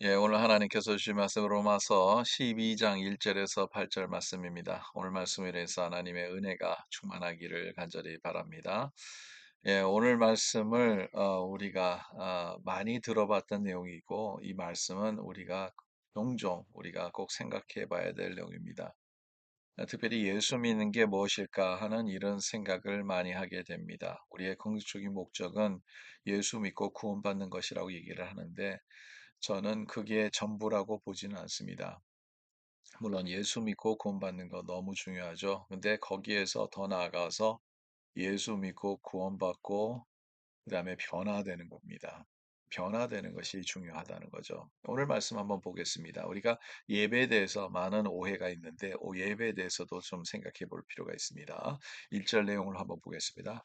오늘 하나님께서 주신 말씀 로마서 12장 1절에서 8절 말씀입니다. 오늘 말씀에 대해서 하나님의 은혜가 충만하기를 간절히 바랍니다. 오늘 말씀을 우리가 많이 들어봤던 내용이고 이 말씀은 우리가 종종 우리가 꼭 생각해 봐야 될 내용입니다. 특별히 예수 믿는 게 무엇일까 하는 이런 생각을 많이 하게 됩니다. 우리의 궁극적인 목적은 예수 믿고 구원받는 것이라고 얘기를 하는데 저는 그게 전부라고 보지는 않습니다. 물론 예수 믿고 구원받는 거 너무 중요하죠. 근데 거기에서 더 나아가서 예수 믿고 구원받고 그다음에 변화되는 겁니다. 변화되는 것이 중요하다는 거죠. 오늘 말씀 한번 보겠습니다. 우리가 예배에 대해서 많은 오해가 있는데 예배에 대해서도 좀 생각해 볼 필요가 있습니다. 1절 내용을 한번 보겠습니다.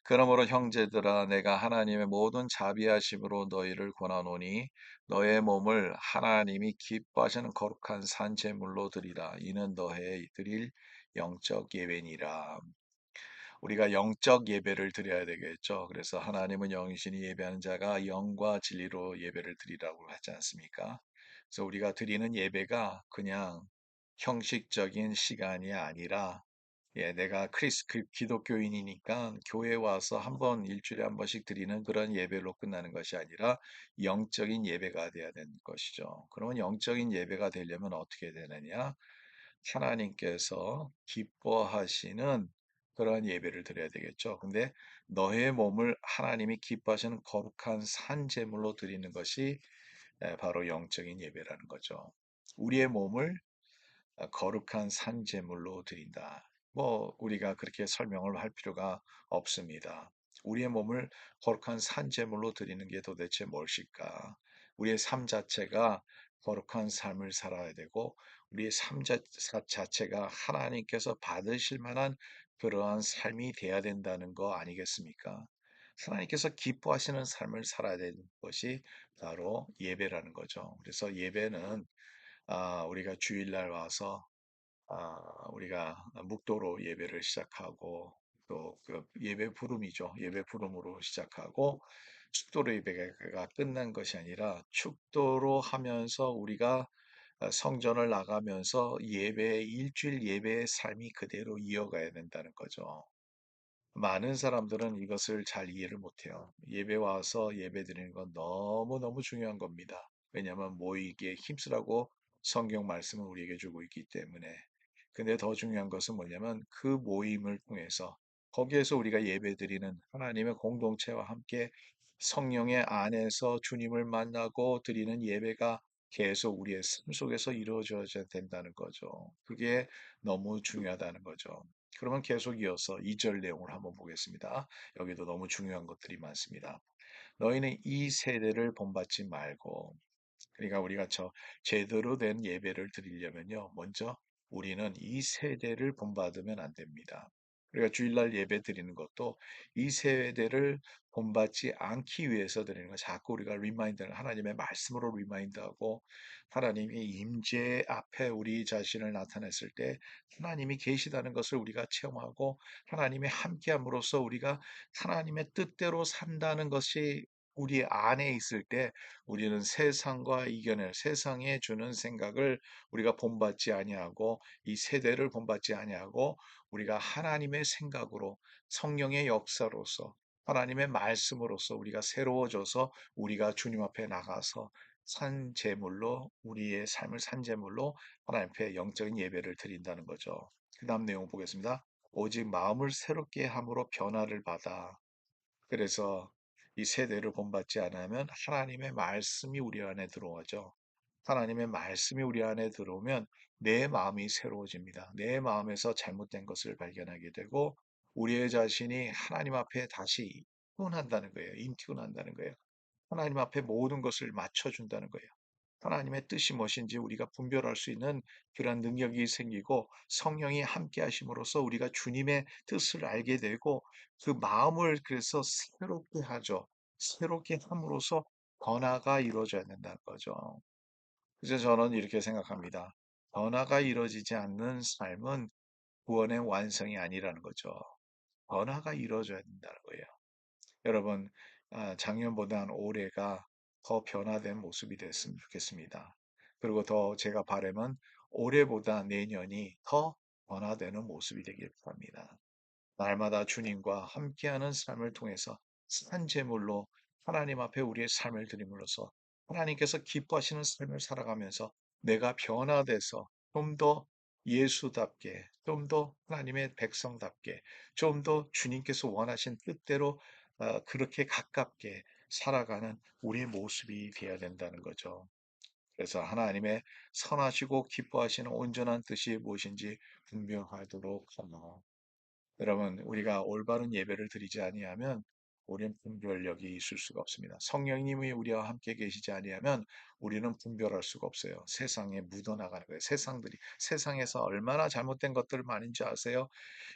그러므로 형제들아 내가 하나님의 모든 자비하심으로 너희를 권하노니 너의 몸을 하나님이 기뻐하시는 거룩한 산 제물로 드리라. 이는 너의 드릴 영적 예배니라. 우리가 영적 예배를 드려야 되겠죠. 그래서 하나님은 영이시니 예배하는 자가 영과 진리로 예배를 드리라고 하지 않습니까? 그래서 우리가 드리는 예배가 그냥 형식적인 시간이 아니라 내가 기독교인이니까 교회 와서 일주일에 한 번씩 드리는 그런 예배로 끝나는 것이 아니라 영적인 예배가 돼야 되는 것이죠. 그러면 영적인 예배가 되려면 어떻게 되느냐? 하나님께서 기뻐하시는 그러한 예배를 드려야 되겠죠. 근데 너의 몸을 하나님이 기뻐하시는 거룩한 산 제물로 드리는 것이 바로 영적인 예배라는 거죠. 우리의 몸을 거룩한 산 제물로 드린다. 뭐 우리가 그렇게 설명을 할 필요가 없습니다. 우리의 몸을 거룩한 산 제물로 드리는 게 도대체 무엇일까? 우리의 삶 자체가 거룩한 삶을 살아야 되고 우리의 자체가 하나님께서 받으실 만한 그러한 삶이 돼야 된다는 거 아니겠습니까? 하나님께서 기뻐하시는 삶을 살아야 되는 것이 바로 예배라는 거죠. 그래서 예배는 우리가 주일날 와서 우리가 묵도로 예배를 시작하고 또 그 예배 부름이죠. 예배 부름으로 시작하고 축도로 예배가 끝난 것이 아니라 축도로 하면서 우리가 성전을 나가면서 일주일 예배의 삶이 그대로 이어가야 된다는 거죠. 많은 사람들은 이것을 잘 이해를 못해요. 예배 와서 예배 드리는 건 너무너무 중요한 겁니다. 왜냐하면 모이기에 힘쓰라고 성경 말씀을 우리에게 주고 있기 때문에. 근데 더 중요한 것은 뭐냐면 그 모임을 통해서 거기에서 우리가 예배 드리는 하나님의 공동체와 함께 성령의 안에서 주님을 만나고 드리는 예배가 계속 우리의 삶 속에서 이루어져야 된다는 거죠. 그게 너무 중요하다는 거죠. 그러면 계속 이어서 2절 내용을 한번 보겠습니다. 여기도 너무 중요한 것들이 많습니다. 너희는 이 세대를 본받지 말고, 그러니까 우리가 제대로 된 예배를 드리려면요. 먼저 우리는 이 세대를 본받으면 안 됩니다. 우리가 주일날 예배 드리는 것도 이 세대를 본받지 않기 위해서 드리는 거. 자꾸 우리가 하나님의 말씀으로 리마인드하고 하나님이 임재 앞에 우리 자신을 나타냈을 때 하나님이 계시다는 것을 우리가 체험하고 하나님이 함께함으로써 우리가 하나님의 뜻대로 산다는 것이 우리 안에 있을 때 우리는 세상과 이겨낼 세상에 주는 생각을 우리가 본받지 아니하고 이 세대를 본받지 아니하고 우리가 하나님의 생각으로 성령의 역사로서 하나님의 말씀으로서 우리가 새로워져서 우리가 주님 앞에 나가서 산 제물로 우리의 삶을 산 제물로 하나님 앞에 영적인 예배를 드린다는 거죠. 그 다음 내용 보겠습니다. 오직 마음을 새롭게 함으로 변화를 받아. 그래서 이 세대를 본받지 않으면 하나님의 말씀이 우리 안에 들어오죠. 하나님의 말씀이 우리 안에 들어오면 내 마음이 새로워집니다. 내 마음에서 잘못된 것을 발견하게 되고 우리의 자신이 하나님 앞에 다시 튠한다는 거예요. 인튠한다는 거예요. 하나님 앞에 모든 것을 맞춰준다는 거예요. 하나님의 뜻이 무엇인지 우리가 분별할 수 있는 그런 능력이 생기고 성령이 함께 하심으로써 우리가 주님의 뜻을 알게 되고 그 마음을 그래서 새롭게 하죠. 새롭게 함으로써 변화가 이루어져야 된다는 거죠. 그래서 저는 이렇게 생각합니다. 변화가 이루어지지 않는 삶은 구원의 완성이 아니라는 거죠. 변화가 이루어져야 된다는 거예요. 여러분, 작년보다 올해가 더 변화된 모습이 됐으면 좋겠습니다. 그리고 더 제가 바람은 올해보다 내년이 더 변화되는 모습이 되길 바랍니다. 날마다 주님과 함께하는 삶을 통해서 산 제물로 하나님 앞에 우리의 삶을 드림으로써 하나님께서 기뻐하시는 삶을 살아가면서 내가 변화돼서 좀 더 예수답게, 좀 더 하나님의 백성답게, 좀 더 주님께서 원하신 뜻대로 그렇게 가깝게 살아가는 우리의 모습이 되어야 된다는 거죠. 그래서 하나님의 선하시고 기뻐하시는 온전한 뜻이 무엇인지 분명하도록 하며 여러분, 우리가 올바른 예배를 드리지 아니하면 우리는 분별력이 있을 수가 없습니다. 성령님이 우리와 함께 계시지 아니하면 우리는 분별할 수가 없어요. 세상에 묻어나가는 거예요. 세상에서 얼마나 잘못된 것들 많은지 아세요?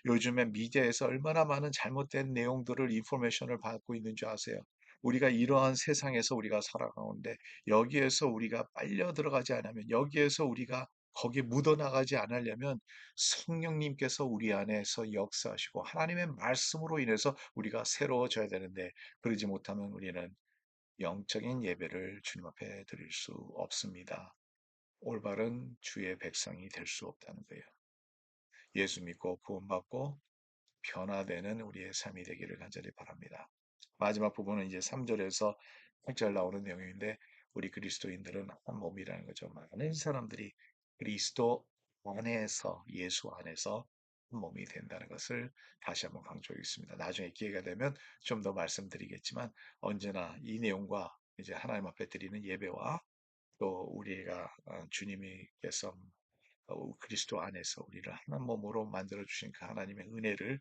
요즘에 미디어에서 얼마나 많은 잘못된 내용들을 인포메이션을 받고 있는 줄 아세요? 우리가 이러한 세상에서 우리가 살아가는데 여기에서 우리가 빨려 들어가지 않으면 여기에서 우리가 거기에 묻어나가지 않으려면 성령님께서 우리 안에서 역사하시고 하나님의 말씀으로 인해서 우리가 새로워져야 되는데 그러지 못하면 우리는 영적인 예배를 주님 앞에 드릴 수 없습니다. 올바른 주의 백성이 될 수 없다는 거예요. 예수 믿고 구원받고 변화되는 우리의 삶이 되기를 간절히 바랍니다. 마지막 부분은 이제 3절에서 8절 나오는 내용인데 우리 그리스도인들은 한 몸이라는 거죠. 많은 사람들이 그리스도 안에서 예수 안에서 한 몸이 된다는 것을 다시 한번 강조하겠습니다. 나중에 기회가 되면 좀 더 말씀드리겠지만 언제나 이 내용과 이제 하나님 앞에 드리는 예배와 또 우리가 주님께서 그리스도 안에서 우리를 한 몸으로 만들어 주신 그 하나님의 은혜를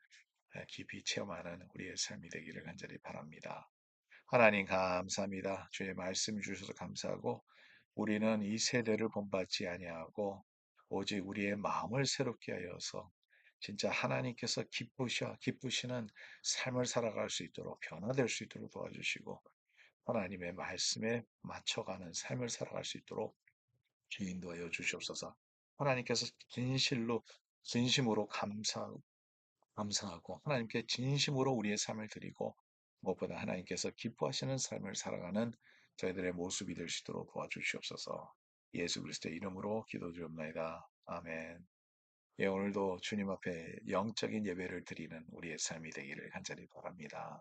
깊이 체험하는 우리의 삶이 되기를 간절히 바랍니다. 하나님 감사합니다. 주의 말씀 주셔서 감사하고 우리는 이 세대를 본받지 아니하고 오직 우리의 마음을 새롭게 하여서 진짜 하나님께서 기쁘시는 삶을 살아갈 수 있도록 변화될 수 있도록 도와주시고 하나님의 말씀에 맞춰가는 삶을 살아갈 수 있도록 인도하여 주시옵소서. 하나님께서 진심으로 감사하고 하나님께 진심으로 우리의 삶을 드리고 무엇보다 하나님께서 기뻐하시는 삶을 살아가는 저희들의 모습이 될 수 있도록 도와주시옵소서. 예수 그리스도의 이름으로 기도드립니다. 아멘. 예, 오늘도 주님 앞에 영적인 예배를 드리는 우리의 삶이 되기를 간절히 바랍니다.